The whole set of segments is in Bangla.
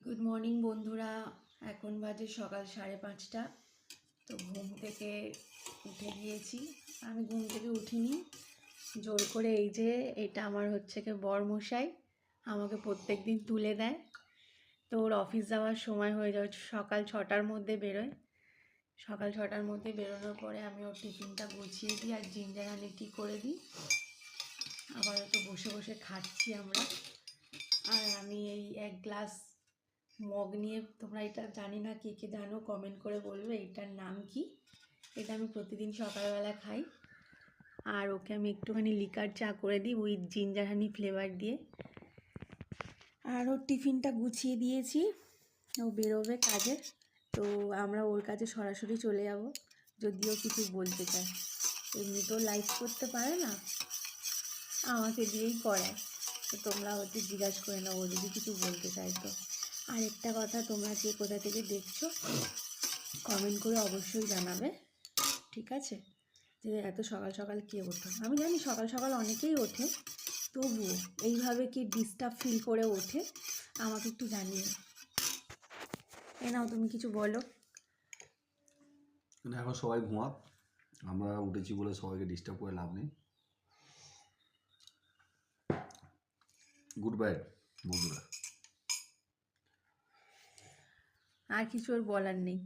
গুড মর্নিং বন্ধুরা। এখন বাজে সকাল 5:30। তো ঘুম থেকে উঠে গিয়েছি। আমি ঘুম থেকে উঠিনি, জোর করে এই যে এটা আমার হচ্ছে কি বরমশাই আমাকে প্রত্যেক দিন তুলে দেয়। তো ওর অফিস যাওয়ার সময় হয়ে যায়, সকাল 6টার মধ্যে বেরোয়। সকাল 6টার মধ্যে বেরোনোর পরে আমি ওর টিফিনটা গুছিয়ে দিই আর জিঞ্জার হানি টি করে দিই। আপাতত বসে বসে খাচ্ছি আমরা। আর আমি এই এক গ্লাস মগ নিয়ে, তোমরা এটা জানি না কে কে জানো কমেন্ট করে বলবে এটার নাম কি। এটা আমি প্রতিদিন সকালবেলা খাই। আর ওকে আমি একটুখানি লিকার চা করে দিই উইথ জিঞ্জার হানি ফ্লেভার দিয়ে। আর ওর টিফিনটা গুছিয়ে দিয়েছি, ও বেরোবে কাজে। তো আমরা ওর কাছে সরাসরি চলে যাব, যদিও কিছু বলতে চায়। এমনি তো লাইভ করতে পারে না, আমাকে দিয়েই করায়। তো তোমরা হচ্ছে জিজ্ঞাসা করে নাও ও যদি কিছু বলতে চাই। তো আরেকটা কথা, তোমরা কে কোথা থেকে দেখছো কমেন্ট করে অবশ্যই জানাবে, ঠিক আছে? যে এত সকাল সকাল কে ওঠো। আমি জানি সকাল সকাল অনেকেই ওঠে, তবুও এইভাবে কি ডিস্টার্ব ফিল করে ওঠে আমাকে একটু জানিয়ে। নাও তুমি কিছু বলো। এখন সবাই ঘুমাক, আমরা উঠেছি বলে সবাইকে ডিস্টার্ব করে লাভ নেই। গুড বাই বন্ধুরা। আর কিছু ওর বলার নেই,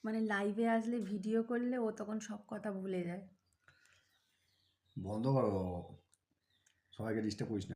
মানে লাইভে আসলে ভিডিও করলে ও তখন সব কথা ভুলে যায়। বন্ধ করো, সবাইকে ডিস্টার্ব করিস না।